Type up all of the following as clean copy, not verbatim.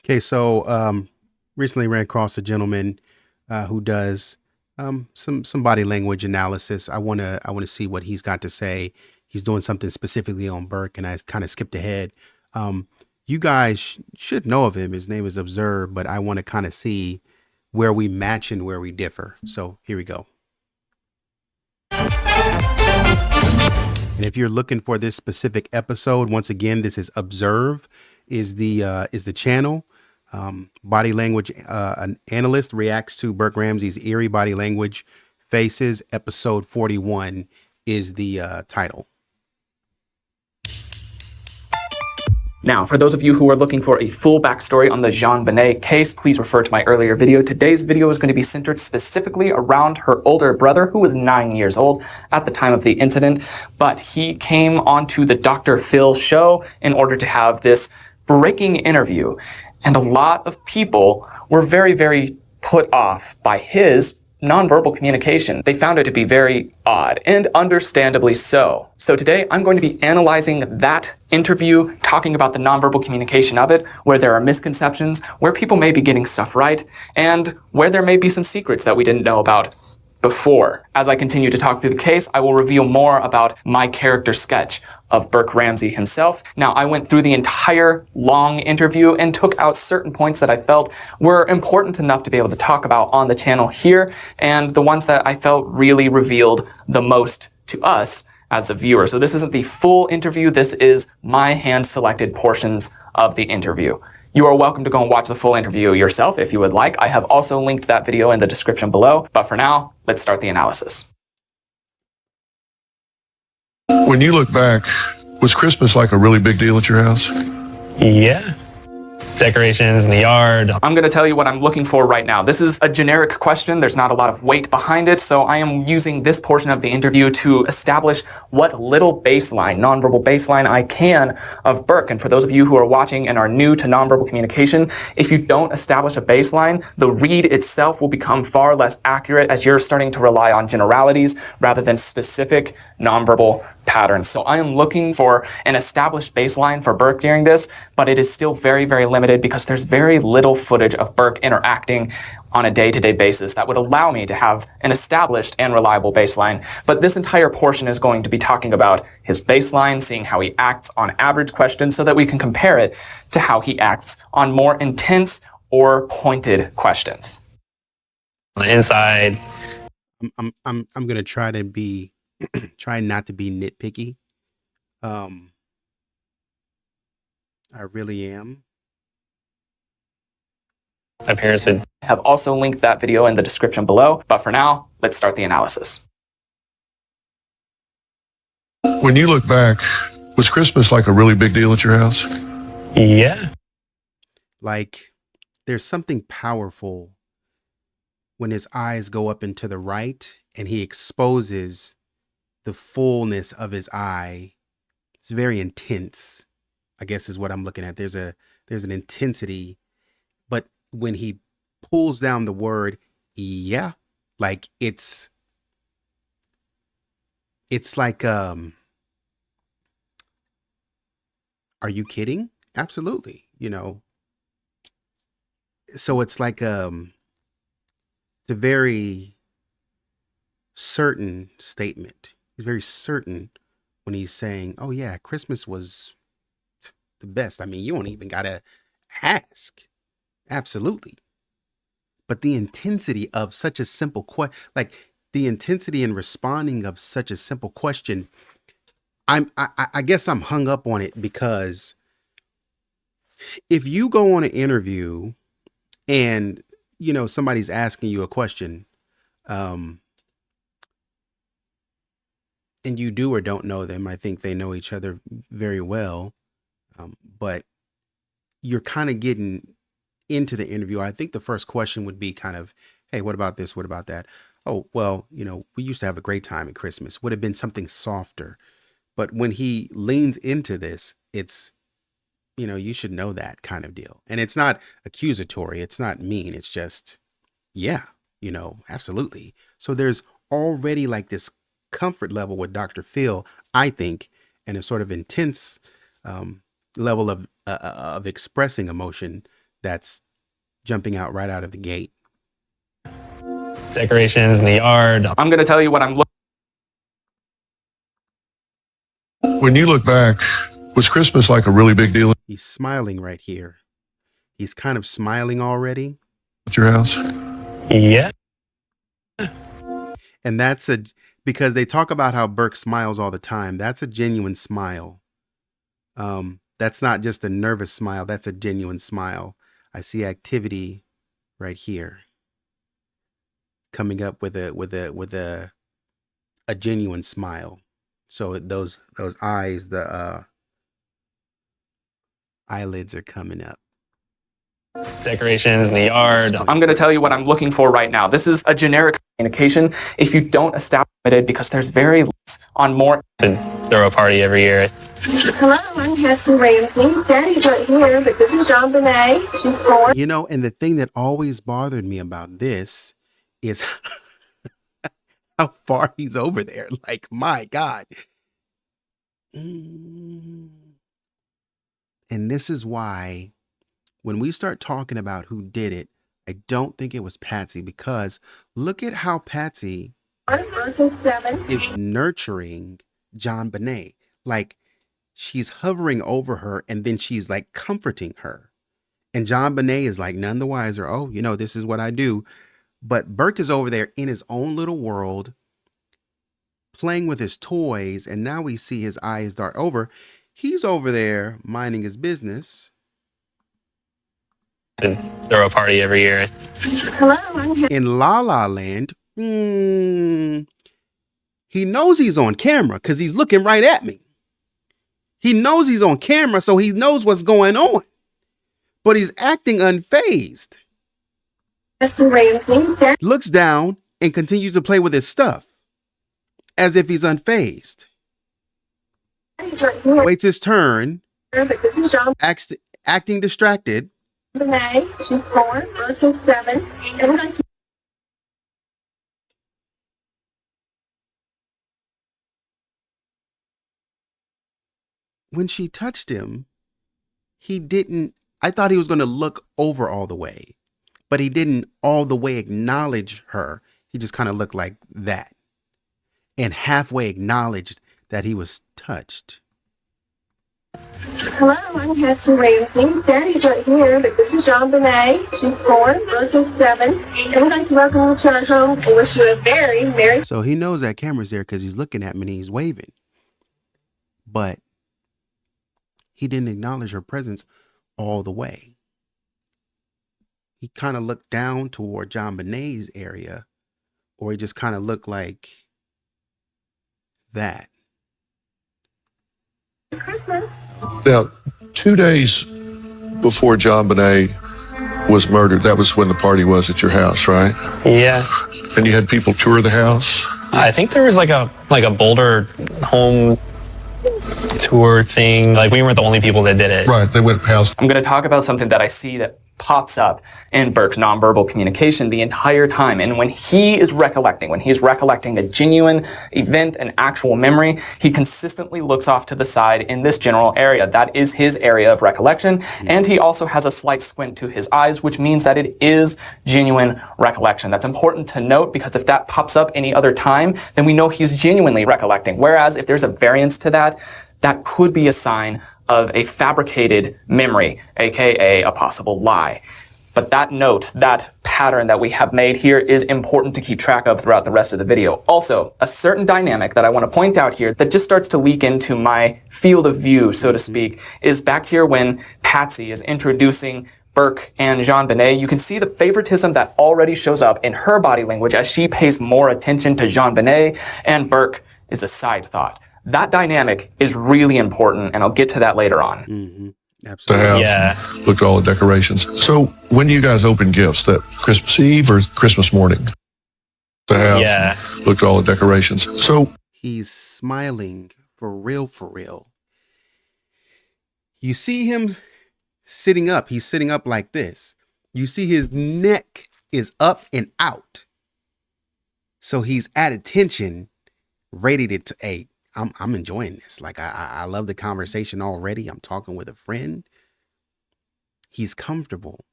Okay, so recently ran across a gentleman who does some body language analysis. I wanna see what he's got to say. He's doing something specifically on Burke, and I kind of skipped ahead. Um, you guys should know of him. His name is Observe, but I want to kind of see where we match and where we differ. So here we go. And if you're looking for this specific episode, once again, this is Observe is the channel. Body language an analyst reacts to Burke Ramsey's eerie body language faces. Episode 41 is the title. Now, for those of you who are looking for a full backstory on the JonBenet case, please refer to my earlier video. Today's video is going to be centered specifically around her older brother, who was 9 years old at the time of the incident, but he came onto the Dr. Phil show in order to have this breaking interview. And a lot of people were very, very put off by his nonverbal communication. They found it to be very odd, and understandably so. So today I'm going to be analyzing that interview, talking about the nonverbal communication of it, where there are misconceptions, where people may be getting stuff right, and where there may be some secrets that we didn't know about before. As I continue to talk through the case, I will reveal more about my character sketch of Burke Ramsey himself. Now, I went through the entire long interview and took out certain points that I felt were important enough to be able to talk about on the channel here, and the ones that I felt really revealed the most to us as the viewer. So this isn't the full interview, this is my hand-selected portions of the interview. You are welcome to go and watch the full interview yourself if you would like. I have also linked that video in the description below. But for now, let's start the analysis. When you look back, was Christmas like a really big deal at your house? Yeah. Decorations in the yard. I'm going to tell you what I'm looking for right now. This is a generic question. There's not a lot of weight behind it. So I am using this portion of the interview to establish what little baseline, nonverbal baseline I can of Burke. And for those of you who are watching and are new to nonverbal communication, if you don't establish a baseline, the read itself will become far less accurate as you're starting to rely on generalities rather than specific nonverbal patterns. So I am looking for an established baseline for Burke during this, but it is still very, very limited because there's very little footage of Burke interacting on a day-to-day basis that would allow me to have an established and reliable baseline. But this entire portion is going to be talking about his baseline, seeing how he acts on average questions so that we can compare it to how he acts on more intense or pointed questions. On the inside. I'm gonna try to be try not to be nitpicky. I really am. My parents would I have also linked that video in the description below, but for now, let's start the analysis. When you look back, was Christmas like a really big deal at your house? Yeah. Like, there's something powerful when his eyes go up and to the right and he exposes the fullness of his eye. It's very intense, I guess is what I'm looking at. There's an intensity, but when he pulls down the word yeah, like it's like are you kidding? Absolutely, so it's like it's a very certain statement. He's very certain when he's saying, oh yeah, Christmas was the best. I mean, you don't even gotta ask. Absolutely. But the intensity of such a simple question, like the intensity in responding of such a simple question, I guess I'm hung up on it because if you go on an interview and somebody's asking you a question, and you do or don't know them, I think they know each other very well, but you're kind of getting into the interview. I think the first question would be kind of, hey, what about this? What about that? Oh, well, we used to have a great time at Christmas. Would have been something softer. But when he leans into this, it's, you should know that kind of deal. And it's not accusatory. It's not mean. It's just, yeah, absolutely. So there's already like this comfort level with Dr. Phil, I think, and a sort of intense level of expressing emotion that's jumping out right out of the gate. Decorations in the yard. I'm going to tell you what I'm looking. When you look back, was Christmas like a really big deal He's smiling right here. He's kind of smiling already. at your house? Yeah. And that's because they talk about how Burke smiles all the time. That's a genuine smile. That's not just a nervous smile. That's a genuine smile. I see activity right here coming up with a genuine smile. So those eyes, the eyelids are coming up. Decorations in the yard. I'm going to tell you what I'm looking for right now. This is a generic communication. If you don't establish it, because there's very less on more. To throw a party every year. Hello, I'm Patsy Ramsey. Daddy's not here, but this is JonBenet. She's 4. You know, and the thing that always bothered me about this is how far he's over there. Like, my God. And this is why when we start talking about who did it, I don't think it was Patsy, because look at how Patsy Burke is 7. is nurturing JonBenet. Like, she's hovering over her and then she's like comforting her. And JonBenet is like none the wiser. Oh, you know, this is what I do. But Burke is over there in his own little world, playing with his toys. And now we see his eyes dart over. He's over there minding his business. To throw a party every year. Hello, I'm In La La Land, he knows he's on camera because he's looking right at me. He knows he's on camera, so he knows what's going on. But he's acting unfazed. Patsy Ramsey. Looks down and continues to play with his stuff as if he's unfazed. Daddy's not here, Waits his turn, but this is acting distracted. JonBenet. She's 4. Burke is 7. And we're going to When she touched him, he didn't, I thought he was going to look over all the way, but he didn't all the way acknowledge her. He just kind of looked like that and halfway acknowledged that he was touched. Hello, I'm Patsy Ramsey. Daddy's not here, but this is JonBenet. She's 4. Burke is 7. And we're going to welcome you to our home and wish you a very merry. So he knows that camera's there because he's looking at me and he's waving. But he didn't acknowledge her presence all the way. He kind of looked down toward JonBenet's area, or he just kind of looked like that. Christmas. Now, 2 days before JonBenet was murdered, that was when the party was at your house, right? Yeah. And you had people tour the house? I think there was like a Boulder home tour thing. Like, we weren't the only people that did it. Right, they went house. I'm going to talk about something that I see that pops up in Burke's nonverbal communication the entire time. And when he is recollecting, when he's recollecting a genuine event, an actual memory, he consistently looks off to the side in this general area. That is his area of recollection. And he also has a slight squint to his eyes, which means that it is genuine recollection. That's important to note, because if that pops up any other time, then we know he's genuinely recollecting. Whereas if there's a variance to that, that could be a sign of a fabricated memory, aka a possible lie. But that note, that pattern that we have made here is important to keep track of throughout the rest of the video. Also, a certain dynamic that I want to point out here that just starts to leak into my field of view, so to speak, is back here when Patsy is introducing Burke and JonBenet. You can see the favoritism that already shows up in her body language as she pays more attention to JonBenet, and Burke is a side thought. That dynamic is really important, and I'll get to that later on. Mm-hmm. The Absolutely. house, Yeah. and looked at all the decorations. So when do you guys open gifts? That Christmas Eve or Christmas morning? The house, Yeah. and looked at all the decorations. So He's smiling for real, for real. You see him sitting up. He's sitting up like this. You see his neck is up and out. So he's at attention, ready to, hey, I'm enjoying this. Like, I love the conversation already. I'm talking with a friend. He's comfortable.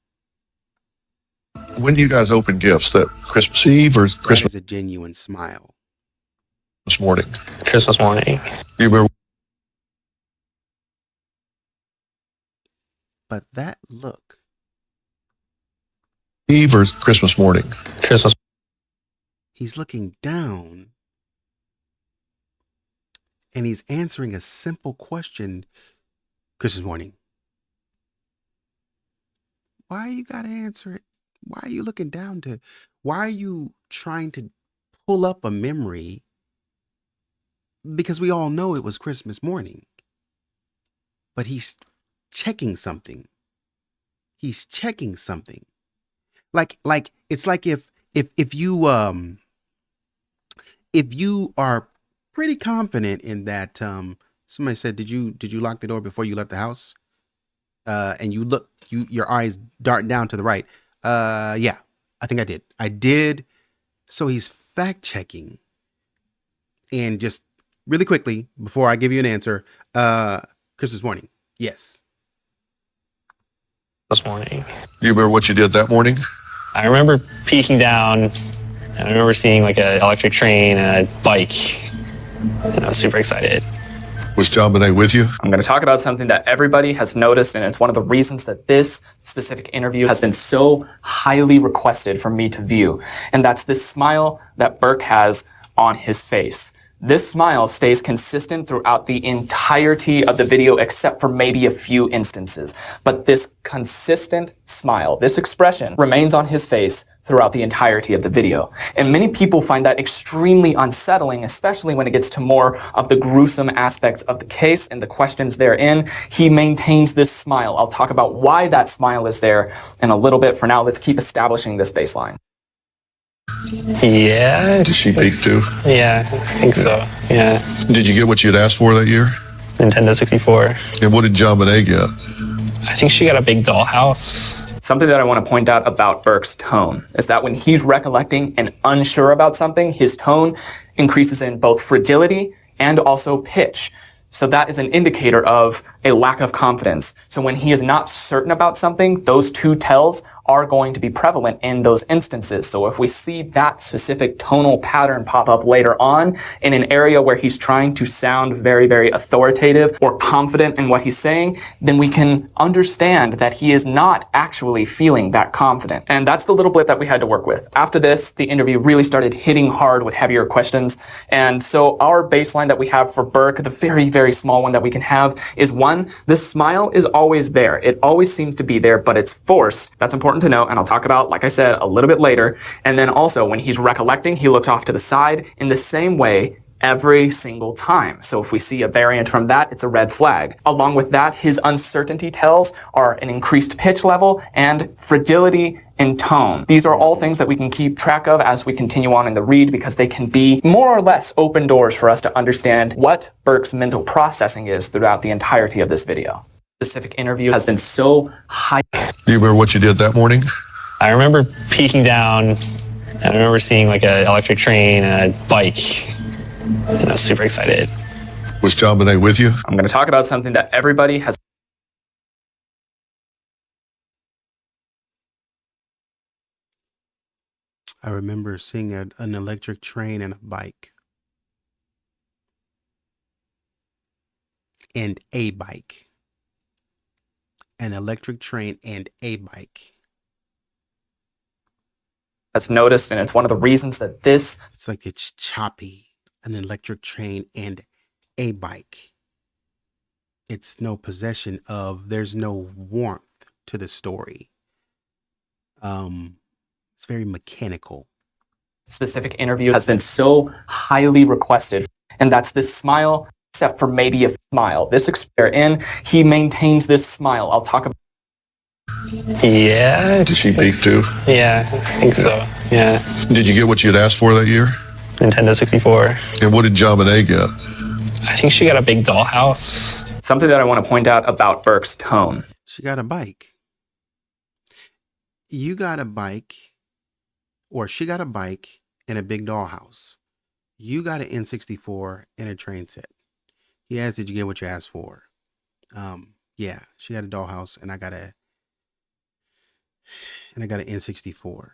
When do you guys open gifts? That Christmas Eve or That Christmas is a genuine smile. morning? Christmas morning. Do you remember? But that look, Eve or Christmas morning? Christmas. he's looking down and he's answering a simple question. Christmas morning. Why you gotta answer it? Why are you looking down to, why are you trying to pull up a memory? Because we all know it was Christmas morning. But he's checking something. He's checking something. Like it's like if you are pretty confident in that somebody said, did you lock the door before you left the house? And you look, your eyes dart down to the right. Yeah, I think I did. I did. So he's fact checking. And just really quickly, before I give you an answer, Christmas morning. Yes. This morning. Do you remember what you did that morning? I remember peeking down, and I remember seeing like an electric train and a bike, and I was super excited. Was JonBenet with you? I'm going to talk about something that everybody has noticed, and it's one of the reasons that this specific interview has been so highly requested for me to view. And that's this smile that Burke has on his face. This smile stays consistent throughout the entirety of the video, except for maybe a few instances. But this consistent smile, this expression, remains on his face throughout the entirety of the video. And many people find that extremely unsettling, especially when it gets to more of the gruesome aspects of the case and the questions therein. He maintains this smile. I'll talk about why that smile is there in a little bit. For now, let's keep establishing this baseline. Yeah. Did she peek too? Yeah, I think so. Yeah. Did you get what you'd asked for that year? Nintendo 64. And what did JonBenet get? I think she got a big dollhouse. Something that I want to point out about Burke's tone is that when he's recollecting and unsure about something, his tone increases in both fragility and also pitch. So that is an indicator of a lack of confidence. So when he is not certain about something, those two tells are going to be prevalent in those instances. So if we see that specific tonal pattern pop up later on in an area where he's trying to sound very, very authoritative or confident in what he's saying, then we can understand that he is not actually feeling that confident. And that's the little blip that we had to work with. After this, the interview really started hitting hard with heavier questions. And so our baseline that we have for Burke, the very, very small one that we can have, is one, the smile is always there. It always seems to be there, but it's forced. That's important to know, and I'll talk about, like I said, a little bit later. And then also, when he's recollecting, he looks off to the side in the same way every single time. So if we see a variant from that, it's a red flag. Along with that, his uncertainty tells are an increased pitch level and fragility in tone. These are all things that we can keep track of as we continue on in the read, because they can be more or less open doors for us to understand what Burke's mental processing is throughout the entirety of this video. Specific interview has been so high. Do you remember what you did that morning? I remember peeking down, and I remember seeing like an electric train and a bike, and I was super excited. Was JonBenet with you? I'm going to talk about something that everybody has. I remember seeing an electric train and a bike. And a bike. An electric train and a bike. Has noticed, and it's one of the reasons that this. It's like it's choppy. An electric train and a bike. It's no possession of, there's no warmth to the story. It's very mechanical. Specific interview has been so highly requested, and that's this smile, except for maybe a smile. This in, he maintains this smile. I'll talk about. Yeah. Did she peek too? Yeah, I think so. Yeah. Did you get what you'd asked for that year? Nintendo 64. And what did JonBenet get? I think she got a big dollhouse. Something that I want to point out about Burke's tone. She got a bike. You got a bike, or she got a bike and a big dollhouse. You got an N64 and a train set. He asked, did you get what you asked for? And I got a And I got an N64.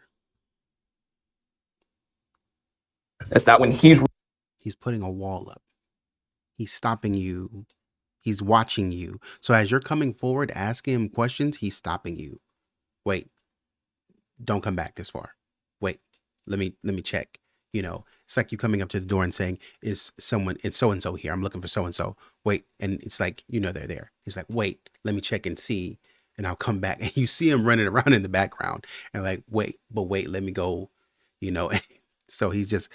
Is that when he's putting a wall up. He's stopping you. He's watching you. So as you're coming forward, asking him questions, he's stopping you. Wait, don't come back this far. Wait, let me check. You know, it's like you coming up to the door and saying, it's so-and-so here. I'm looking for so-and-so. Wait. And it's like, you know, they're there. He's like, wait, let me check and see. And I'll come back. And you see him running around in the background and like, wait, let me go, you know. So he's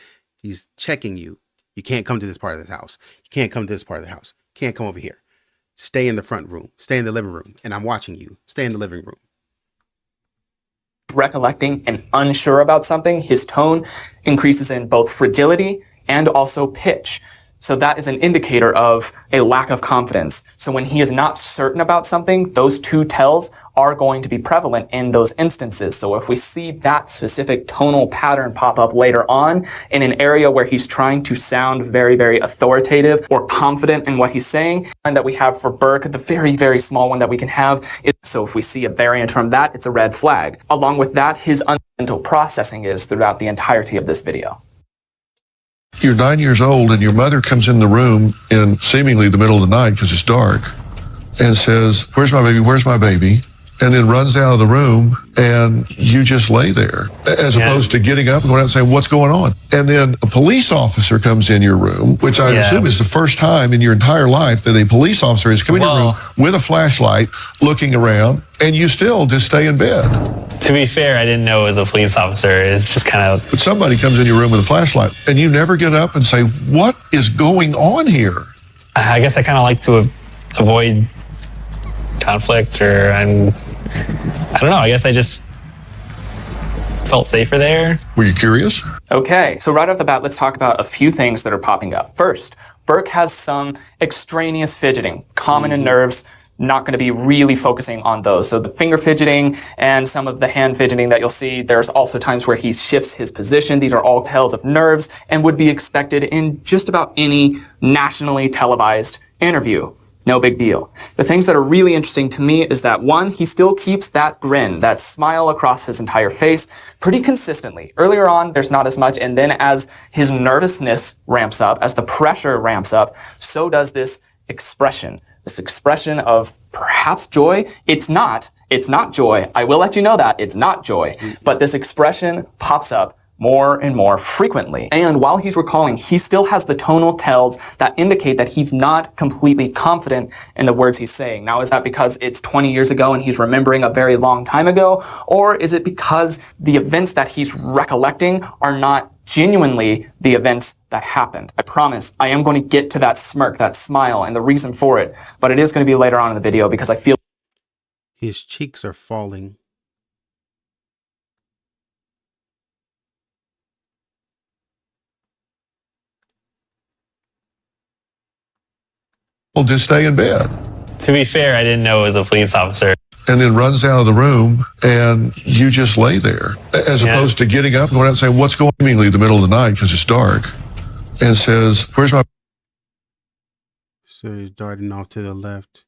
checking you. You can't come to this part of the house. You can't come to this part of the house. You can't come over here. Stay in the front room. Stay in the living room. And I'm watching you. Stay in the living room. recollecting and unsure about something, his tone increases in both fragility and also pitch. So that is an indicator of a lack of confidence. So when he is not certain about something, those two tells are going to be prevalent in those instances. So if we see that specific tonal pattern pop up later on in an area where he's trying to sound very, very authoritative or confident in what he's saying, and that we have for Burke, the very, very small one that we can have, so if we see a variant from that, it's a red flag. Along with that, his mental processing is throughout the entirety of this video. You're 9 years old and your mother comes in the room in seemingly the middle of the night because it's dark and says, "Where's my baby? Where's my baby?" And then runs out of the room and you just lay there as opposed to getting up and going out and saying, "What's going on?" And then a police officer comes in your room, which I assume is the first time in your entire life that a police officer has come in your room with a flashlight looking around and you still just stay in bed. To be fair, I didn't know it was a police officer. It's just kind of... But somebody comes in your room with a flashlight and you never get up and say, "What is going on here?" I guess I kind of like to avoid conflict, or I don't know. I guess I just felt safer there. Were you curious? Okay, so right off the bat, let's talk about a few things that are popping up. First, Burke has some extraneous fidgeting, common in nerves. Not going to be really focusing on those. So the finger fidgeting and some of the hand fidgeting that you'll see, there's also times where he shifts his position. These are all tells of nerves and would be expected in just about any nationally televised interview. No big deal. The things that are really interesting to me is that, one, he still keeps that grin, that smile across his entire face pretty consistently. Earlier on, there's not as much, and then as his nervousness ramps up, as the pressure ramps up, so does this expression of perhaps joy. It's not joy. I will let you know that it's not joy, but this expression pops up more and more frequently. And while he's recalling, he still has the tonal tells that indicate that he's not completely confident in the words he's saying. Now, is that because it's 20 years ago and he's remembering a very long time ago? Or is it because the events that he's recollecting are not genuinely the events that happened? I promise I am going to get to that smirk, that smile, and the reason for it, but it is going to be later on in the video because I feel his cheeks are falling. Well, just stay in bed. To be fair, I didn't know it was a police officer. And then runs out of the room and you just lay there as opposed to getting up and going out and saying, "What's going on?" Immediately in the middle of the night because it's dark and says, "Where's my..." So he's darting off to the left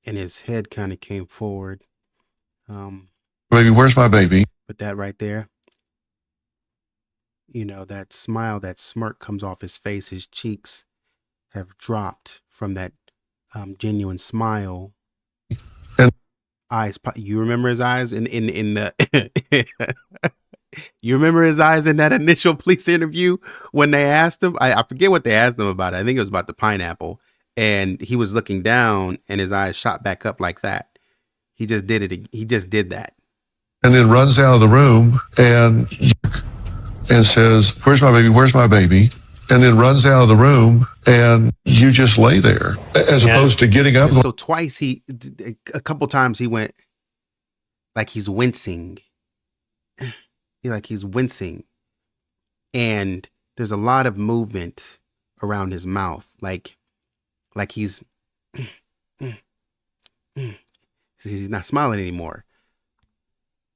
and his head kind of came forward. "Baby, where's my baby?" But that right there, you know, that smile, that smirk comes off his face. His cheeks have dropped from that genuine smile. And eyes, you remember his eyes in the you remember his eyes in that initial police interview when they asked him, I forget what they asked him about. I think it was about the pineapple, and he was looking down and his eyes shot back up like that. He just did it. He just did that. And then runs out of the room and says, "Where's my baby? Where's my baby?" And then runs out of the room and you just lay there as opposed to getting up. So twice a couple times he went like he's wincing. Like he's wincing. And there's a lot of movement around his mouth. Like he's not smiling anymore.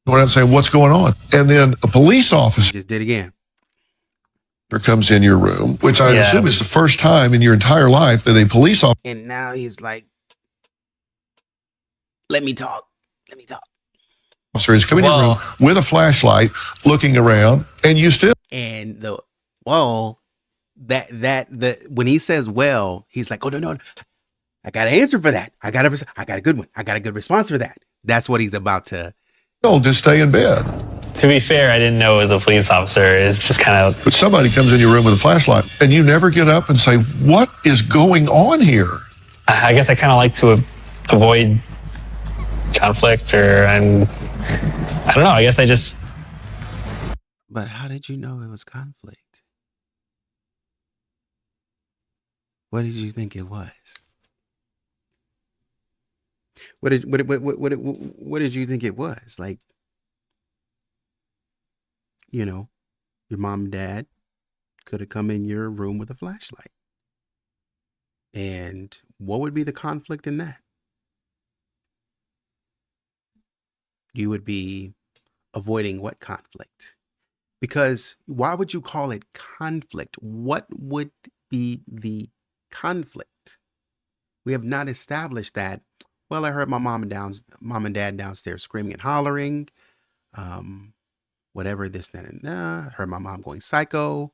Going out and saying, "What's going on?" And then a police officer just did again. Comes in your room, which I assume is the first time in your entire life that a police officer. And now he's like, let me talk. officer is coming in your room Well- with a flashlight, looking around, and you still And the when he says well, he's like, oh no, I got an answer for that. I got a good one. I got a good response for that. That's what he's about to. just stay in bed. To be fair, I didn't know it was a police officer. It's just kind of, But somebody comes in your room with a flashlight, and you never get up and say, what is going on here? I guess I kind of like to avoid conflict, and I don't know. I guess I just, But how did you know it was conflict? What did you think it was? What did you think it was? Like, your mom and dad could have come in your room with a flashlight. And what would be the conflict in that? You would be avoiding what conflict? Because why would you call it conflict? What would be the conflict? We have not established that. Well, I heard my mom and dad downstairs screaming and hollering. Whatever this, that, and that. Heard my mom going psycho.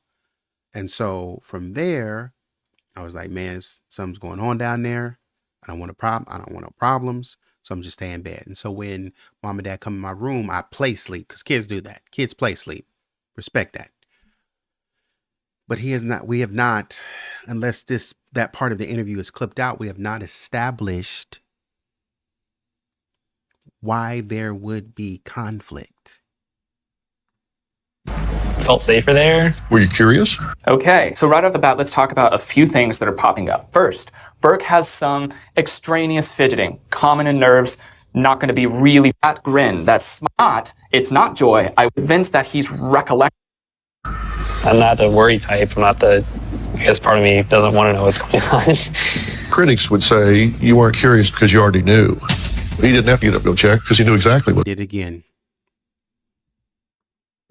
And so from there, I was like, man, something's going on down there. I don't want no problems. So I'm just staying in bed. And so when mom and dad come in my room, I play sleep, because kids do that. Kids play sleep. Respect that. But we have not, unless that part of the interview is clipped out, we have not established why there would be conflict. felt safer there. Were you curious? Okay, so right off the bat, let's talk about a few things that are popping up. First, Burke has some extraneous fidgeting, common in nerves, not going to be really that grin. That's smart. It's not joy. I'm convinced that he's recollecting. I'm not the worry type. I guess part of me doesn't want to know what's going on. Critics would say you weren't curious because you already knew. He didn't have to get up and go check because he knew exactly what Did again.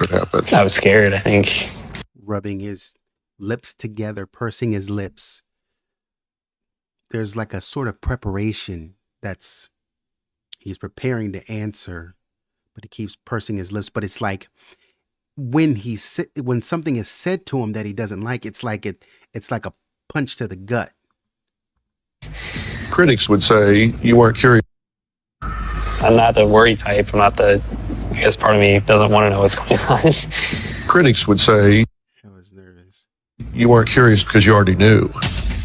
happened. I was scared, I think. Rubbing his lips together, pursing his lips. There's like a sort of preparation he's preparing to answer, but he keeps pursing his lips. But it's like when something is said to him that he doesn't like, it's like a punch to the gut. Critics would say you weren't curious. I'm not the worry type. I guess part of me doesn't want to know what's going on. Critics would say I was nervous. you weren't curious because you already knew.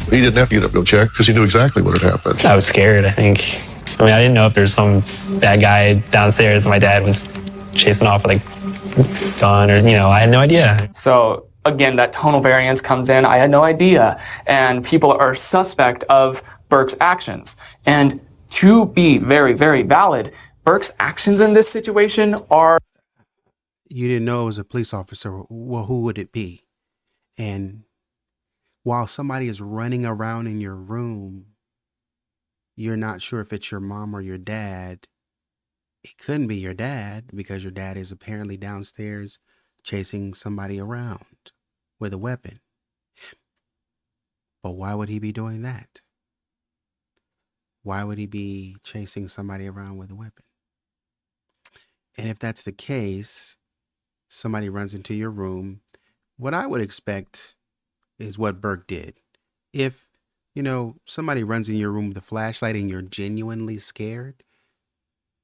He didn't have to get up and go check because he knew exactly what had happened. I was scared, I think. I mean, I didn't know if there's some bad guy downstairs and my dad was chasing off with a gun or, I had no idea. So again, that tonal variance comes in. I had no idea. And people are suspect of Burke's actions. And to be very, very valid, Burke's actions in this situation are... You didn't know it was a police officer. Well, who would it be? And while somebody is running around in your room, you're not sure if it's your mom or your dad. It couldn't be your dad because your dad is apparently downstairs chasing somebody around with a weapon. But why would he be doing that? Why would he be chasing somebody around with a weapon? And if that's the case, somebody runs into your room, what I would expect is what Burke did. If, somebody runs in your room with a flashlight and you're genuinely scared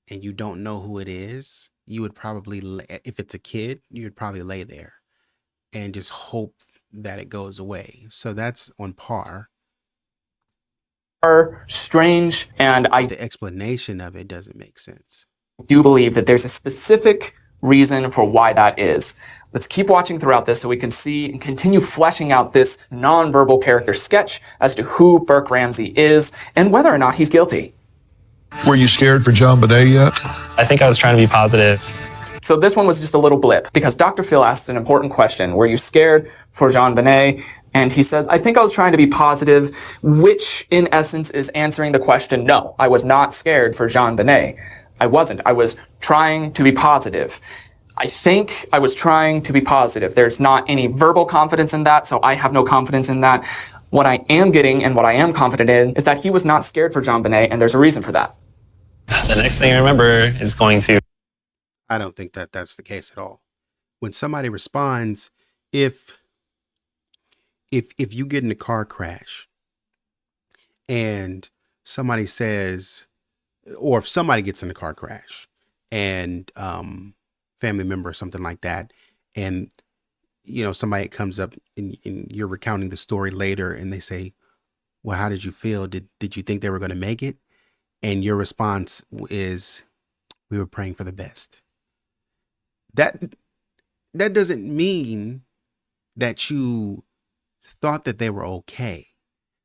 and you don't know who it is, you would probably, if it's a kid, you would probably lay there and just hope that it goes away. So that's on par. are strange, and I The explanation of it doesn't make sense. do believe that there's a specific reason for why that is. Let's keep watching throughout this so we can see and continue fleshing out this nonverbal character sketch as to who Burke Ramsey is and whether or not he's guilty. Were you scared for JonBenet yet? I think I was trying to be positive. So this one was just a little blip because Dr. Phil asked an important question. Were you scared for JonBenet? And he says, I think I was trying to be positive, which in essence is answering the question, no, I was not scared for JonBenet. I wasn't. I was trying to be positive. I think I was trying to be positive. There's not any verbal confidence in that, so I have no confidence in that. What I am getting and what I am confident in is that he was not scared for JonBenet, and there's a reason for that. The next thing I remember is going to I don't think that that's the case at all. When somebody responds, if you get in a car crash and somebody says, or if somebody gets in a car crash and family member or something like that, and somebody comes up and you're recounting the story later and they say, well, how did you feel? Did you think they were going to make it? And your response is, we were praying for the best. That doesn't mean that you thought that they were okay.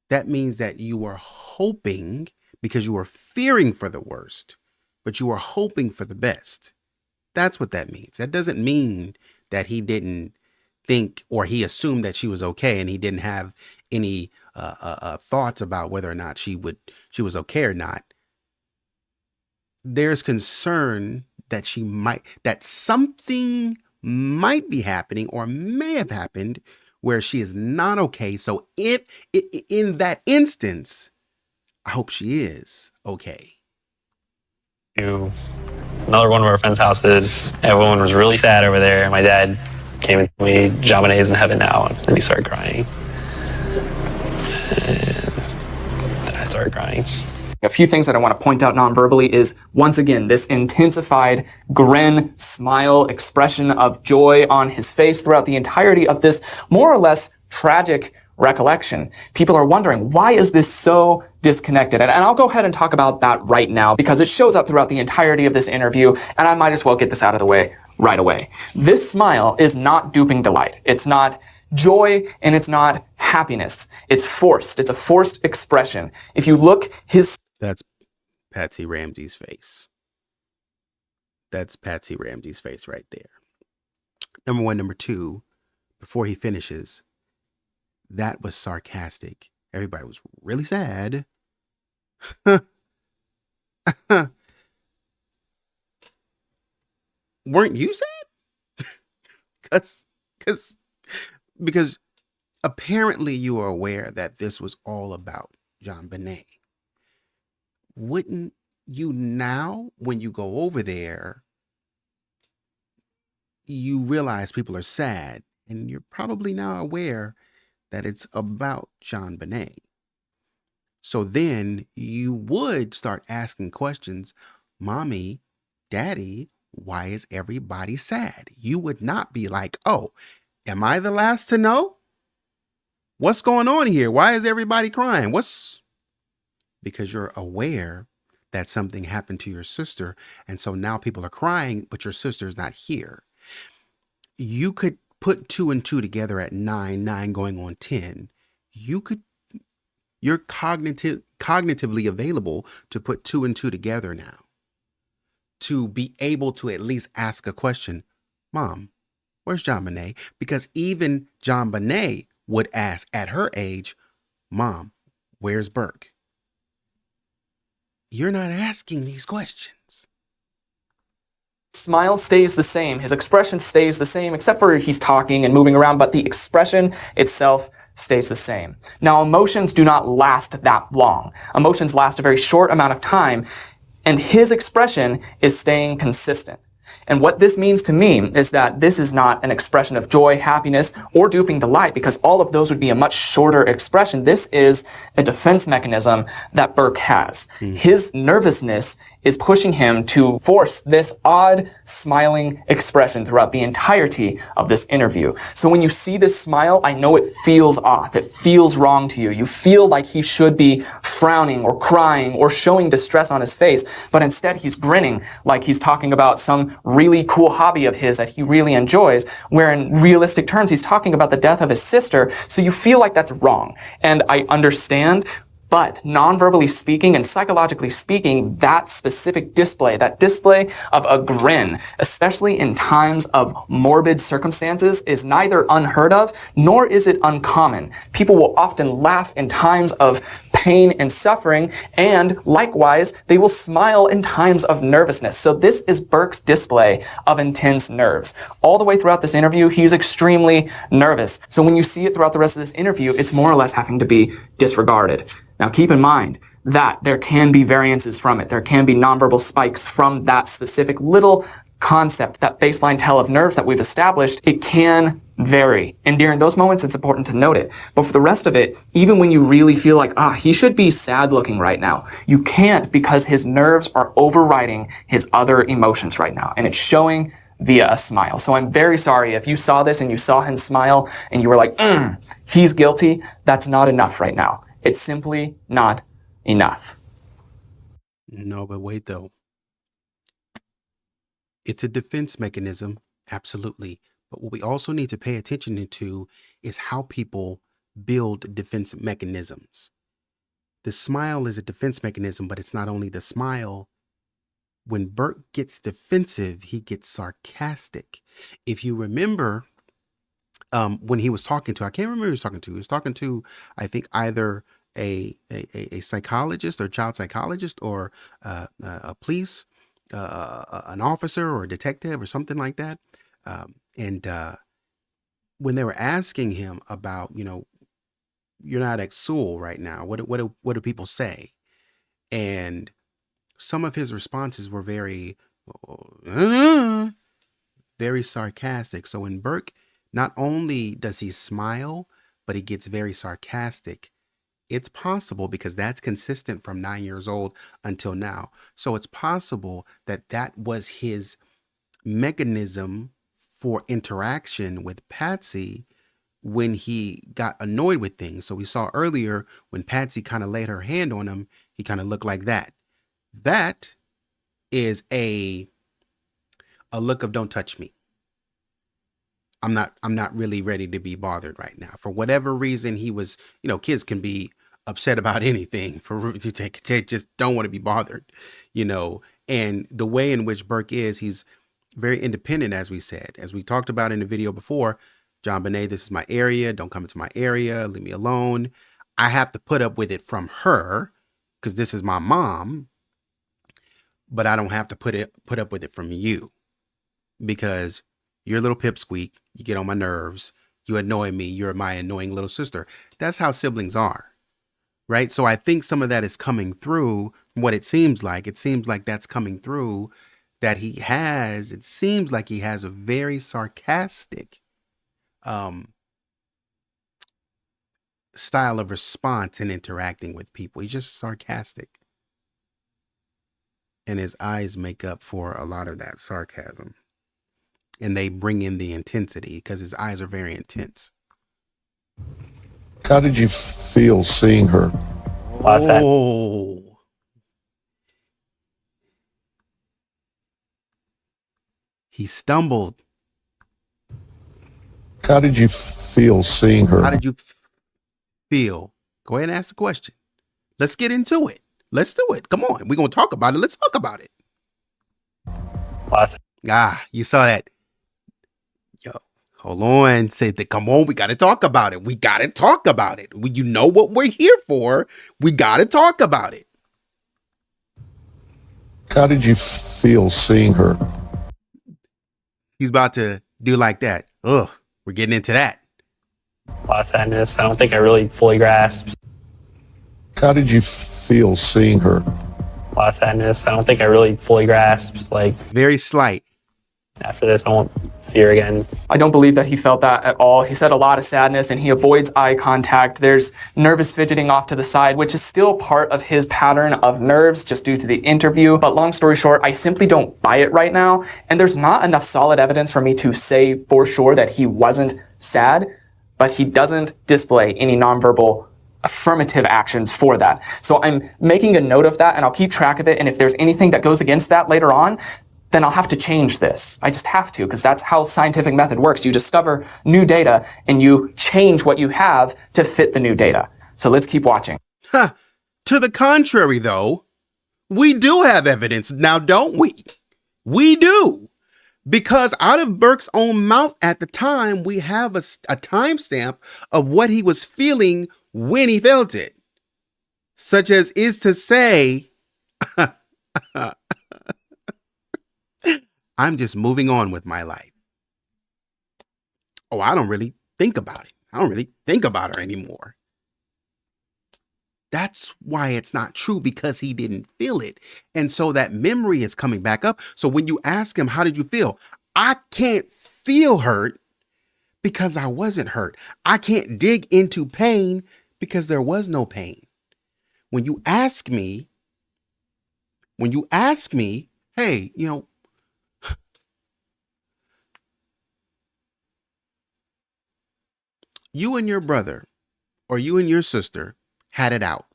That means that you were hoping, because you were fearing for the worst, but you were hoping for the best. That's what that means. That doesn't mean that he didn't think, or he assumed that she was okay and he didn't have any thoughts about whether or not she was okay or not. There's concern that that something might be happening or may have happened where she is not okay. So if in that instance, I hope she is okay. To another one of our friends' houses, everyone was really sad over there. My dad came and told me, JonBenet is in heaven now, and then he started crying. And then I started crying. A few things that I want to point out non-verbally is, once again, this intensified grin, smile, expression of joy on his face throughout the entirety of this more or less tragic recollection. People are wondering, why is this so disconnected? And I'll go ahead and talk about that right now because it shows up throughout the entirety of this interview, and I might as well get this out of the way right away. This smile is not duping delight. It's not joy, and it's not happiness. It's forced. It's a forced expression. If you look, That's Patsy Ramsey's face. That's Patsy Ramsey's face right there. Number one. Number two, before he finishes, that was sarcastic. Everybody was really sad. Weren't you sad? Because apparently you are aware that this was all about JonBenet. Wouldn't you now, when you go over there, you realize people are sad, and you're probably now aware that it's about JonBenet. So then you would start asking questions. Mommy, Daddy, why is everybody sad? You would not be like, oh, am I the last to know? What's going on here? Why is everybody crying? Because you're aware that something happened to your sister, and so now people are crying, but your sister's not here. You could put 2 and 2 together at 9 going on 10. You're cognitively available to put 2 and 2 together now, to be able to at least ask a question. Mom, where's JonBenet? Because even JonBenet would ask at her age, Mom, where's Burke? You're not asking these questions. smile stays the same, his expression stays the same, except for he's talking and moving around, but the expression itself stays the same. Now, emotions do not last that long. Emotions last a very short amount of time, and his expression is staying consistent. And what this means to me is that this is not an expression of joy, happiness, or duping delight, because all of those would be a much shorter expression. This is a defense mechanism that Burke has. His nervousness is pushing him to force this odd, smiling expression throughout the entirety of this interview. So when you see this smile, I know it feels off. It feels wrong to you. You feel like he should be frowning or crying or showing distress on his face, but instead he's grinning like he's talking about some really cool hobby of his that he really enjoys, where in realistic terms he's talking about the death of his sister, so you feel like that's wrong. And I understand, but non-verbally speaking and psychologically speaking, that specific display, that display of a grin, especially in times of morbid circumstances, is neither unheard of, nor is it uncommon. People will often laugh in times of pain and suffering, and likewise, they will smile in times of nervousness. So this is Burke's display of intense nerves. All the way throughout this interview, he's extremely nervous. So when you see it throughout the rest of this interview, it's more or less having to be disregarded. Now keep in mind that there can be variances from it. There can be nonverbal spikes from that specific little concept, that baseline tell of nerves that we've established, it can vary. And during those moments, it's important to note it. But for the rest of it, even when you really feel like, he should be sad looking right now, you can't, because his nerves are overriding his other emotions right now. And it's showing via a smile. So I'm very sorry if you saw this and you saw him smile and you were like, he's guilty. That's not enough right now. It's simply not enough. No, but wait though. It's a defense mechanism, absolutely. But what we also need to pay attention to is how people build defense mechanisms. The smile is a defense mechanism, but it's not only the smile. When Burke gets defensive, he gets sarcastic. If you remember, when he was talking to, I can't remember who he was talking to. He was talking to, I think, either a psychologist or child psychologist or a police, an officer or a detective or something like that. And when they were asking him about, you're not at school right now. What do people say? And some of his responses were very, very sarcastic. So in Burke, not only does he smile, but he gets very sarcastic. It's possible, because that's consistent from 9 years old until now. So it's possible that that was his mechanism for interaction with Patsy when he got annoyed with things. So we saw earlier when Patsy kind of laid her hand on him, he kind of looked like that. That is a look of don't touch me. I'm not really ready to be bothered right now. For whatever reason, he was, kids can be upset about anything. They just don't want to be bothered, and the way in which Burke is, he's very independent, as we said, as we talked about in the video before. JonBenet, this is my area. Don't come into my area. Leave me alone. I have to put up with it from her because this is my mom, but I don't have to put up with it from you because you're a little pipsqueak. You get on my nerves. You annoy me. You're my annoying little sister. That's how siblings are, right? So I think some of that is coming through from what it seems like. It seems like that's coming through, that it seems like he has a very sarcastic style of response in interacting with people. He's just sarcastic. And his eyes make up for a lot of that sarcasm. And they bring in the intensity because his eyes are very intense. How did you feel seeing her? Oh. He stumbled. How did you feel seeing her? How did you feel? Go ahead and ask the question. Let's get into it. Let's do it. Come on. We're going to talk about it. Let's talk about it. You saw that. Yo, hold on. Say that. Come on. We got to talk about it. We got to talk about it. You know what we're here for. We got to talk about it. How did you feel seeing her? He's about to do like that. Ugh, we're getting into that. A lot of sadness. I don't think I really fully grasped. How did you feel seeing her? A lot of sadness. I don't think I really fully grasped. Like, very slight. After this, I won't see her again. I don't believe that he felt that at all. He said a lot of sadness and he avoids eye contact. There's nervous fidgeting off to the side, which is still part of his pattern of nerves just due to the interview. But long story short, I simply don't buy it right now. And there's not enough solid evidence for me to say for sure that he wasn't sad, but he doesn't display any nonverbal affirmative actions for that. So I'm making a note of that and I'll keep track of it. And if there's anything that goes against that later on, then I'll have to change this. I just have to, because that's how scientific method works. You discover new data and you change what you have to fit the new data. So let's keep watching. To the contrary, though, we do have evidence now, don't we? We do. Because out of Burke's own mouth at the time, we have a timestamp of what he was feeling when he felt it. Such as is to say, I'm just moving on with my life. Oh, I don't really think about it. I don't really think about her anymore. That's why it's not true, because he didn't feel it. And so that memory is coming back up. So when you ask him, how did you feel? I can't feel hurt because I wasn't hurt. I can't dig into pain because there was no pain. When you ask me, hey, you and your brother or you and your sister had it out,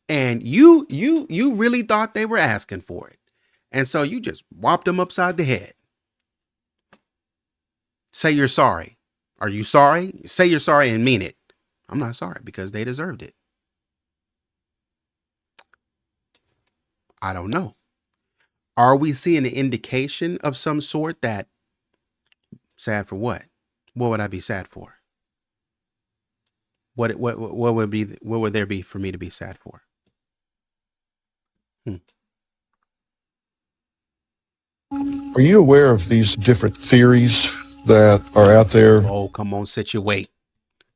and you really thought they were asking for it, and so you just whopped them upside the head. Say you're sorry. Are you sorry? Say you're sorry and mean it. I'm not sorry because they deserved it. I don't know. Are we seeing an indication of some sort that sad for what? What would I be sad for? What would there be for me to be sad for? Are you aware of these different theories that are out there? Oh, come on, situate.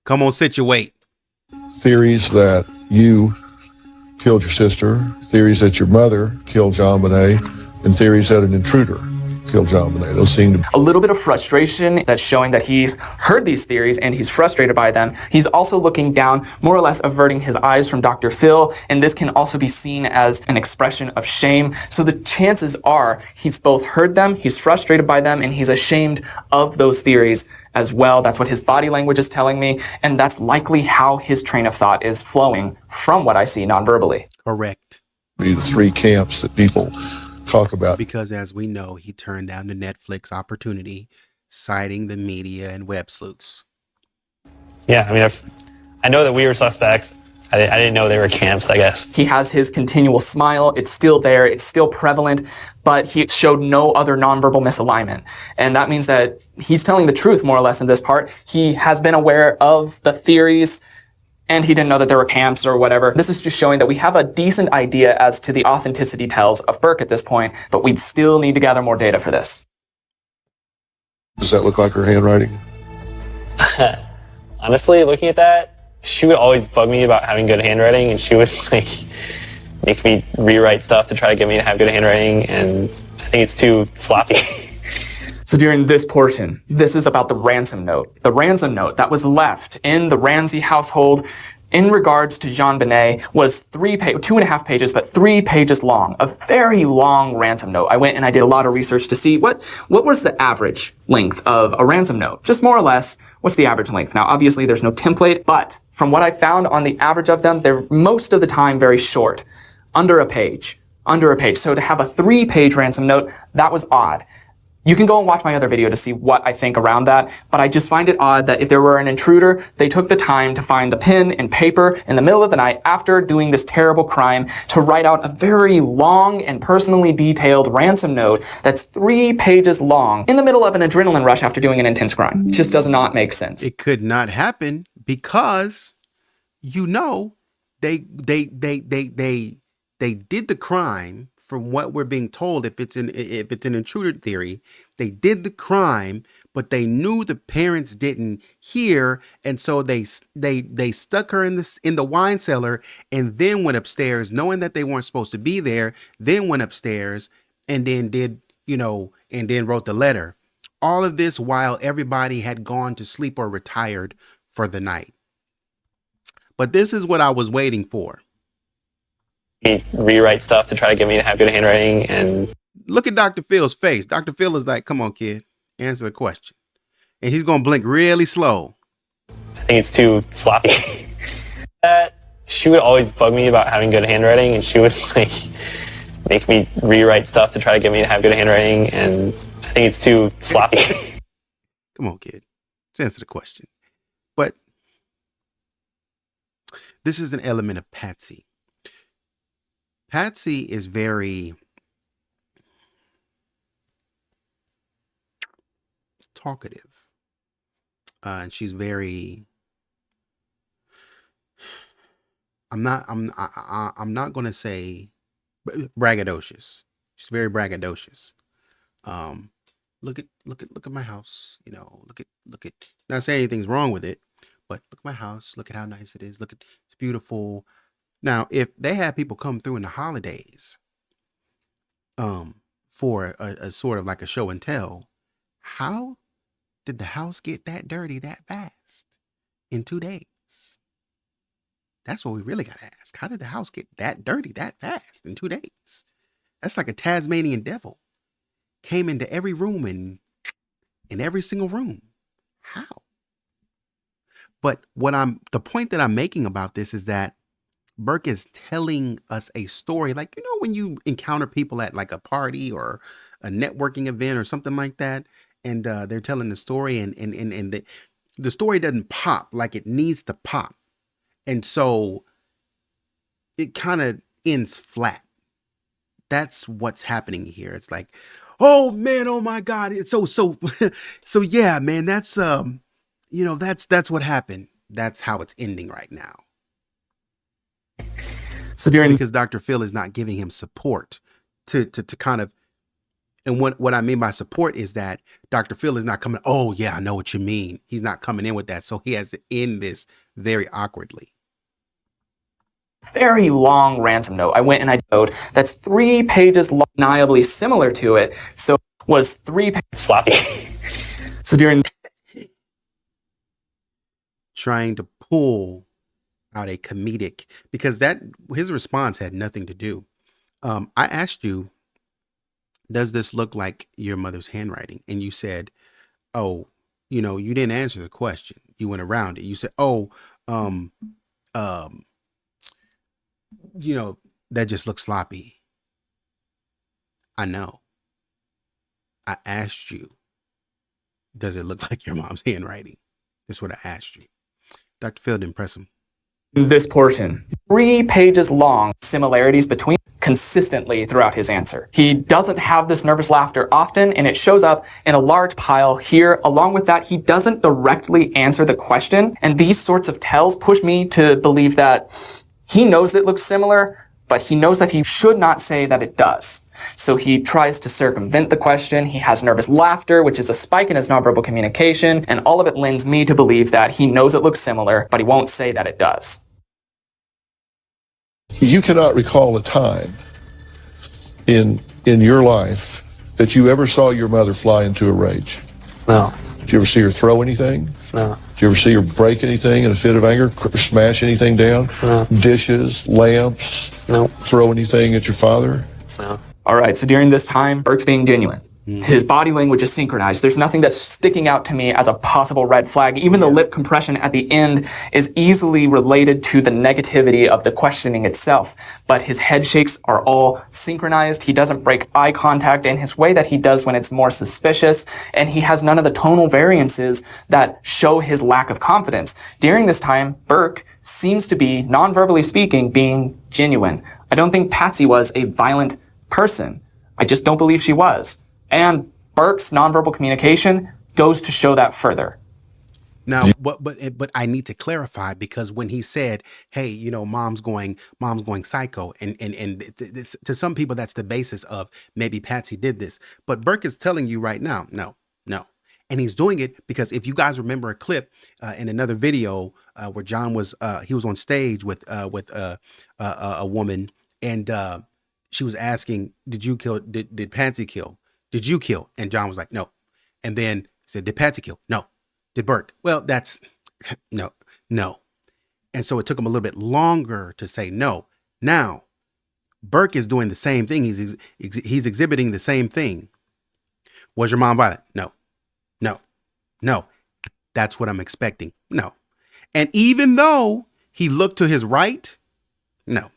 Come on, situate. Theories that you killed your sister, theories that your mother killed JonBenet, and theories that an intruder killed JonBenet. Those seem to A little bit of frustration that's showing that he's heard these theories and he's frustrated by them. He's also looking down, more or less averting his eyes from Dr. Phil, and this can also be seen as an expression of shame. So the chances are he's both heard them, he's frustrated by them, and he's ashamed of those theories as well. That's what his body language is telling me, and that's likely how his train of thought is flowing from what I see non-verbally. Correct. be the three camps that people talk about. Because as we know, he turned down the Netflix opportunity, citing the media and web sleuths. Yeah, I mean, I know that we were suspects. I didn't know they were camps, I guess. He has his continual smile. It's still there. It's still prevalent, but he showed no other nonverbal misalignment. And that means that he's telling the truth, more or less, in this part. He has been aware of the theories, and he didn't know that there were camps or whatever. This is just showing that we have a decent idea as to the authenticity tells of Burke at this point, but we still need to gather more data for this. Does that look like her handwriting? Honestly, looking at that, she would always bug me about having good handwriting, and she would make me rewrite stuff to try to get me to have good handwriting, and I think it's too sloppy. So during this portion, this is about the ransom note. The ransom note that was left in the Ramsey household in regards to JonBenet was 2.5 pages, but 3 pages long. A very long ransom note. I went and I did a lot of research to see what was the average length of a ransom note. Just more or less, what's the average length? Now, obviously, there's no template, but from what I found on the average of them, they're most of the time very short. Under a page. So to have a 3-page ransom note, that was odd. You can go and watch my other video to see what I think around that, but I just find it odd that if there were an intruder, they took the time to find the pen and paper in the middle of the night after doing this terrible crime to write out a very long and personally detailed ransom note that's 3 pages long in the middle of an adrenaline rush after doing an intense crime. It just does not make sense. It could not happen because, they did the crime. From what we're being told, if it's an intruder theory, they did the crime, but they knew the parents didn't hear, and so they stuck her in the wine cellar, and then went upstairs, knowing that they weren't supposed to be there. Then went upstairs, and then and then wrote the letter. All of this while everybody had gone to sleep or retired for the night. But this is what I was waiting for. Rewrite stuff to try to get me to have good handwriting, and look at Dr. Phil's face. Dr. Phil is like, come on, kid, answer the question. And he's going to blink really slow. I think it's too sloppy. She would always bug me about having good handwriting, and she would make me rewrite stuff to try to get me to have good handwriting, and I think it's too sloppy. Come on, kid, let's answer the question. But this is an element of Patsy. Patsy is very talkative, and she's very. I'm not going to say braggadocious. She's very braggadocious. Look at my house. Not saying anything's wrong with it, but look at my house. Look at how nice it is. Look at it's beautiful. Now, if they had people come through in the holidays, for a sort of like a show and tell, how did the house get that dirty that fast in 2 days? That's what we really got to ask. How did the house get that dirty that fast in 2 days? That's like a Tasmanian devil. Came into every room and in every single room. How? But the point that I'm making about this is that Burke is telling us a story. Like, when you encounter people at like a party or a networking event or something like that, and they're telling the story and the story doesn't pop like it needs to pop. And so it kind of ends flat. That's what's happening here. It's like, oh man, oh my God. It's so yeah, man, that's that's what happened. That's how it's ending right now. So because Dr. Phil is not giving him support to kind of, and what I mean by support is that Dr. Phil is not coming, oh yeah, I know what you mean. He's not coming in with that. So he has to end this very awkwardly. very long ransom note. I went and I wrote that's 3 pages long, undeniably similar to it. So was 3 pages Sloppy. So during trying to pull out a comedic, because his response had nothing to do. I asked you, does this look like your mother's handwriting? And you said, oh, you didn't answer the question. You went around it. You said, oh, that just looks sloppy. I know. I asked you, does it look like your mom's handwriting? That's what I asked you. Dr. Phil didn't press him. this portion, 3 pages long, similarities between consistently throughout his answer. He doesn't have this nervous laughter often, and it shows up in a large pile here. Along with that, he doesn't directly answer the question, and these sorts of tells push me to believe that he knows it looks similar, but he knows that he should not say that it does. So he tries to circumvent the question. He has nervous laughter, which is a spike in his nonverbal communication, and all of it lends me to believe that he knows it looks similar, but he won't say that it does. You cannot recall a time in your life that you ever saw your mother fly into a rage. No. Did you ever see her throw anything? No. Did you ever see her break anything in a fit of anger, smash anything down? No. Dishes, lamps? No. Throw anything at your father? No. All right, so during this time, Burke's being genuine. His body language is synchronized. There's nothing that's sticking out to me as a possible red flag. Even the lip compression at the end is easily related to the negativity of the questioning itself. But his head shakes are all synchronized. He doesn't break eye contact in his way that he does when it's more suspicious. And he has none of the tonal variances that show his lack of confidence. During this time, Burke seems to be, non-verbally speaking, being genuine. I don't think Patsy was a violent person. I just don't believe she was. And Burke's nonverbal communication goes to show that further. Now, but I need to clarify, because when he said, "Hey, mom's going psycho," and to some people that's the basis of maybe Patsy did this, but Burke is telling you right now, no, and he's doing it because if you guys remember a clip in another video where John was he was on stage with a woman, and she was asking, "Did you kill? Did Patsy kill? Did you kill?" And John was like, "No." And then he said, "Did Patsy kill?" "No." "Did Burke?" "Well, that's no." And so it took him a little bit longer to say no. Now, Burke is doing the same thing. He's exhibiting the same thing. "Was your mom violent?" "No." "That's what I'm expecting." "No." And even though he looked to his right, no,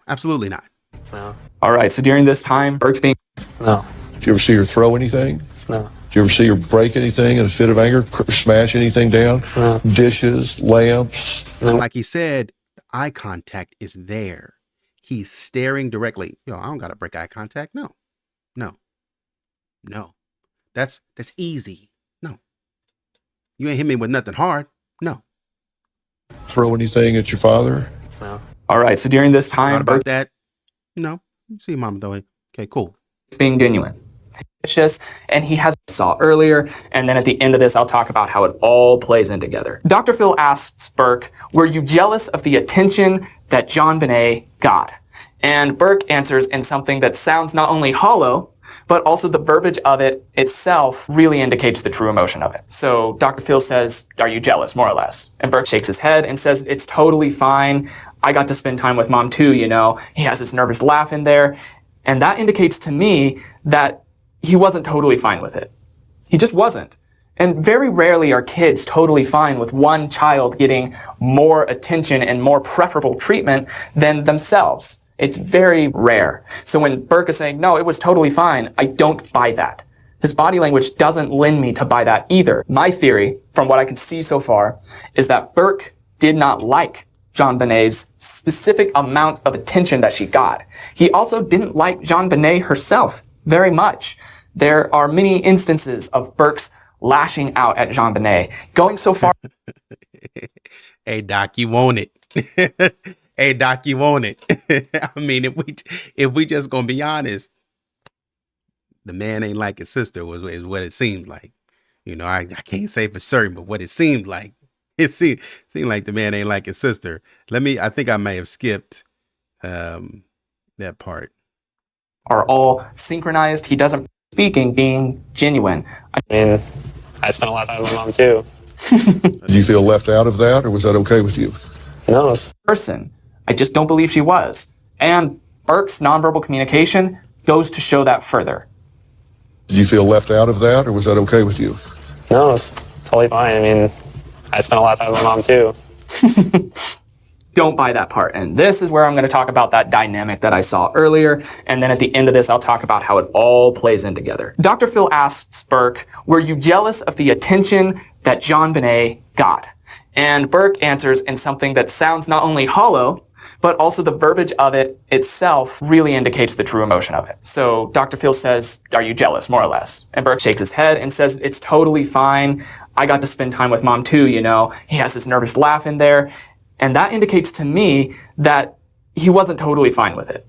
absolutely not. No. All right, so during this time, Burke's being... No. Did you ever see her throw anything? No. Did you ever see her break anything in a fit of anger, smash anything down? No. Dishes, lamps? And like he said, the eye contact is there. He's staring directly. I don't got to break eye contact. No. That's easy. No. You ain't hit me with nothing hard. No. Throw anything at your father? No. All right, so during this Thought time, about Burke's that? No. See mama doing. Okay, cool. being genuine. and he has saw earlier, and then at the end of this, I'll talk about how it all plays in together. Dr. Phil asks Burke, were you jealous of the attention that JonBenet got? And Burke answers in something that sounds not only hollow, but also the verbiage of it itself really indicates the true emotion of it. So Dr. Phil says, are you jealous, more or less? And Burke shakes his head and says, it's totally fine. I got to spend time with mom too, you know. He has this nervous laugh in there. And that indicates to me that he wasn't totally fine with it. He just wasn't. And very rarely are kids totally fine with one child getting more attention and more preferable treatment than themselves. It's very rare. So when Burke is saying, no, it was totally fine, I don't buy that. His body language doesn't lend me to buy that either. My theory, from what I can see so far, is that Burke did not like JonBenet's specific amount of attention that she got. He also didn't like JonBenet herself very much. There are many instances of Burke's lashing out at JonBenet, going so far. Hey, Doc, you want it. Hey, Doc, you want it. I mean, if we just gonna be honest, the man ain't like his sister is what it seemed like. You know, I can't say for certain, but what it seemed like, it seemed like the man ain't like his sister. I think I may have skipped that part. Are all synchronized. He doesn't speaking being genuine. I mean, I spent a lot of time with my mom too. Did you feel left out of that, or was that okay with you? Who knows? Person. I just don't believe she was. And Burke's nonverbal communication goes to show that further. Did you feel left out of that, or was that okay with you? No, it's totally fine. I mean, I spent a lot of time with my mom too. Don't buy that part. And this is where I'm going to talk about that dynamic that I saw earlier. And then at the end of this, I'll talk about how it all plays in together. Dr. Phil asks Burke, were you jealous of the attention that JonBenet got? And Burke answers in something that sounds not only hollow, but also the verbiage of it itself really indicates the true emotion of it. So Dr. Phil says, are you jealous, more or less? And Burke shakes his head and says, it's totally fine. I got to spend time with mom too, you know. He has this nervous laugh in there. And that indicates to me that he wasn't totally fine with it.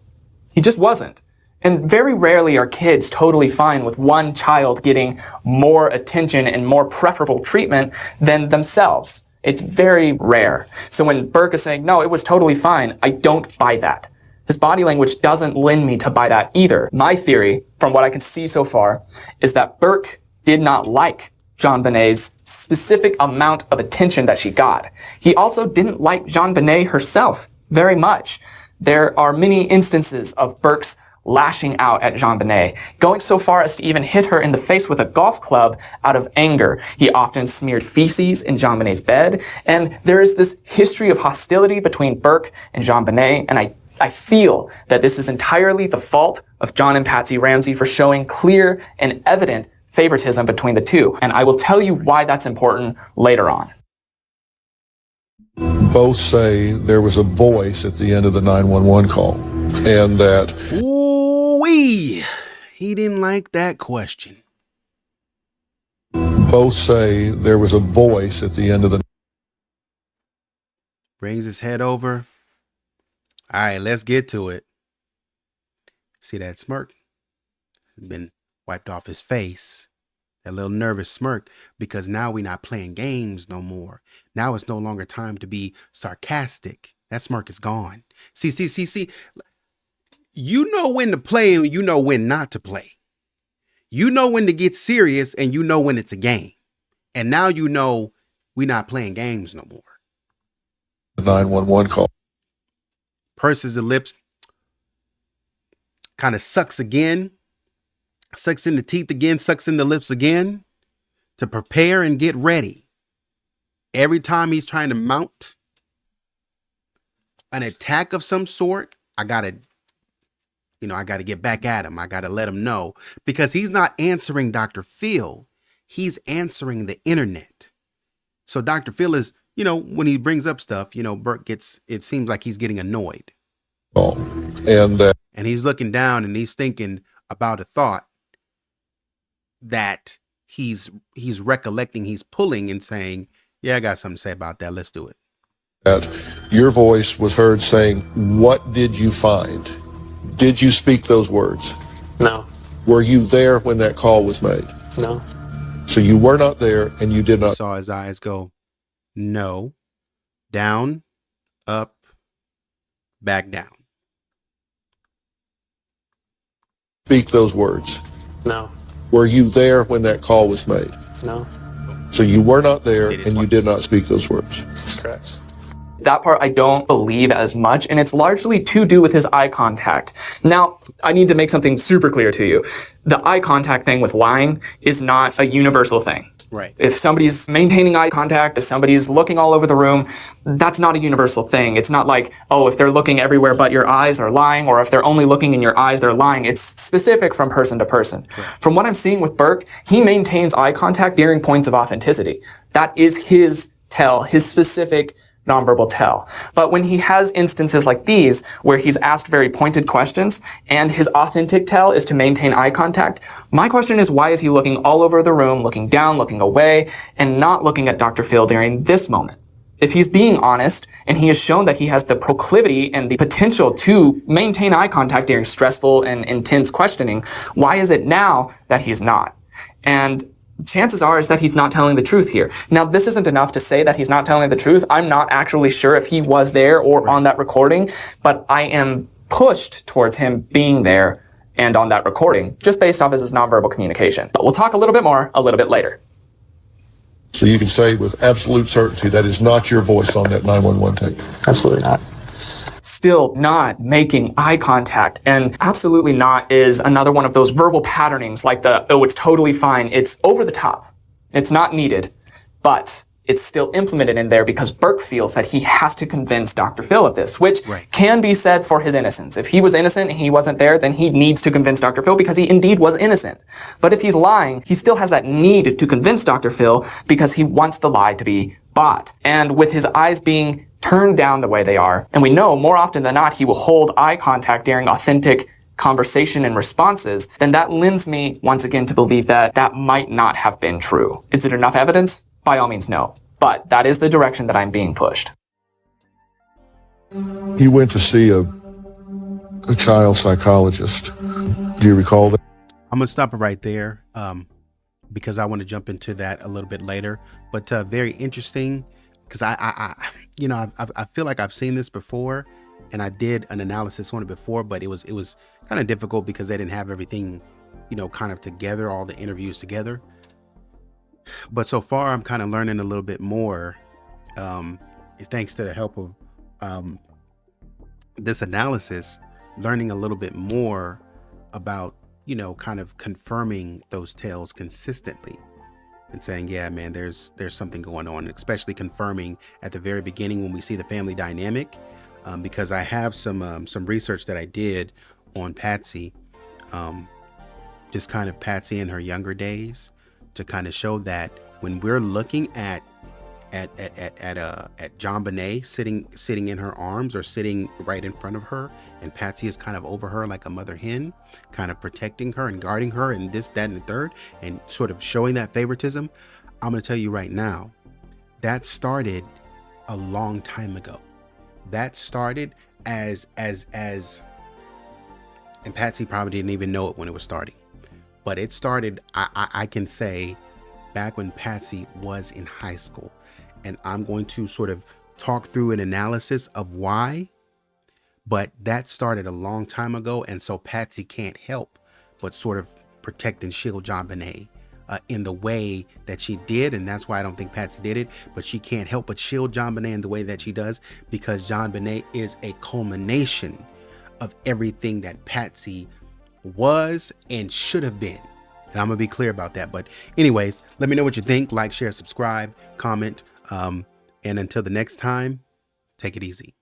He just wasn't. And very rarely are kids totally fine with one child getting more attention and more preferable treatment than themselves. It's very rare. So when Burke is saying, no, it was totally fine, I don't buy that. His body language doesn't lend me to buy that either. My theory, from what I can see so far, is that Burke did not like JonBenet's specific amount of attention that she got. He also didn't like JonBenet herself very much. There are many instances of Burke's lashing out at JonBenet, going so far as to even hit her in the face with a golf club out of anger. He often smeared feces in JonBenet's bed, and there is this history of hostility between Burke and JonBenet, and I feel that this is entirely the fault of John and Patsy Ramsey for showing clear and evident favoritism between the two, and I will tell you why that's important later on. Both say there was a voice at the end of the 911 call, and that Ooh-wee. He didn't like that question. both say there was a voice at the end of the Brings his head over. All right, let's get to it. See that smirk? Been wiped off his face. That little nervous smirk, because now we're not playing games no more. Now it's no longer time to be sarcastic. That smirk is gone. See. You know when to play and you know when not to play. You know when to get serious and you know when it's a game. And now you know we're not playing games no more. 911 call. Purses the lips. Kind of sucks again. Sucks in the teeth again, sucks in the lips again to prepare and get ready. Every time he's trying to mount an attack of some sort, I gotta get back at him. I gotta let him know, because he's not answering Dr. Phil. He's answering the internet. So Dr. Phil is, when he brings up stuff, Burke it seems like he's getting annoyed. And he's looking down and he's thinking about a thought that he's recollecting, he's pulling and saying, yeah, I got something to say about that. Let's do it. that your voice was heard saying, "What did you find?" Did you speak those words? No. Were you there when that call was made? No. So you were not there and you did not Saw his eyes go, no, down, up, back down. speak those words. No. Were you there when that call was made? No. So you were not there Did it and you twice. did not speak those words. That's correct. That part I don't believe as much, and it's largely to do with his eye contact. Now, I need to make something super clear to you. The eye contact thing with lying is not a universal thing. Right. If somebody's maintaining eye contact, if somebody's looking all over the room, that's not a universal thing. It's not like, oh, if they're looking everywhere but your eyes, they're lying, or if they're only looking in your eyes, they're lying. It's specific from person to person. Right. From what I'm seeing with Burke, he maintains eye contact during points of authenticity. That is his tell, his specific nonverbal tell. But when he has instances like these, where he's asked very pointed questions, and his authentic tell is to maintain eye contact, my question is, why is he looking all over the room, looking down, looking away, and not looking at Dr. Phil during this moment? If he's being honest, and he has shown that he has the proclivity and the potential to maintain eye contact during stressful and intense questioning, why is it now that he's not? And chances are is that he's not telling the truth here. Now, this isn't enough to say that he's not telling the truth. I'm not actually sure if he was there or on that recording, but I am pushed towards him being there and on that recording, just based off of his nonverbal communication. But we'll talk a little bit more a little bit later. So you can say with absolute certainty that is not your voice on that 911 tape. Absolutely not. Still not making eye contact, and absolutely not is another one of those verbal patternings like the, oh, it's totally fine. It's over the top. It's not needed, but it's still implemented in there because Burke feels that he has to convince Dr. Phil of this, which can be said for his innocence. If he was innocent and he wasn't there, then he needs to convince Dr. Phil because he indeed was innocent. But if he's lying, he still has that need to convince Dr. Phil because he wants the lie to be bought. And with his eyes being turned down the way they are, and we know more often than not he will hold eye contact during authentic conversation and responses, then that lends me once again to believe that that might not have been true. Is it enough evidence? By all means, no. But that is the direction that I'm being pushed. You went to see a child psychologist. Do you recall that? I'm gonna stop it right there because I want to jump into that a little bit later. But very interesting because I feel like I've seen this before, and I did an analysis on it before, but it was kind of difficult because they didn't have everything, kind of together, all the interviews together. But so far, I'm kind of learning a little bit more, thanks to the help of this analysis, learning a little bit more about, kind of confirming those tales consistently and saying, yeah, man, there's something going on, especially confirming at the very beginning when we see the family dynamic, because I have some research that I did on Patsy, just kind of Patsy in her younger days, to kind of show that when we're looking at JonBenet sitting in her arms or sitting right in front of her, and Patsy is kind of over her like a mother hen, kind of protecting her and guarding her and this, that, and the third, and sort of showing that favoritism. I'm going to tell you right now, that started a long time ago. That started as and Patsy probably didn't even know it when it was starting, but it started, I can say, back when Patsy was in high school. And I'm going to sort of talk through an analysis of why, but that started a long time ago. And so Patsy can't help but sort of protect and shield JonBenet in the way that she did. And that's why I don't think Patsy did it, but she can't help but shield JonBenet in the way that she does, because JonBenet is a culmination of everything that Patsy was and should have been. And I'm gonna be clear about that. But anyways, let me know what you think. Like, share, subscribe, comment. And until the next time, take it easy.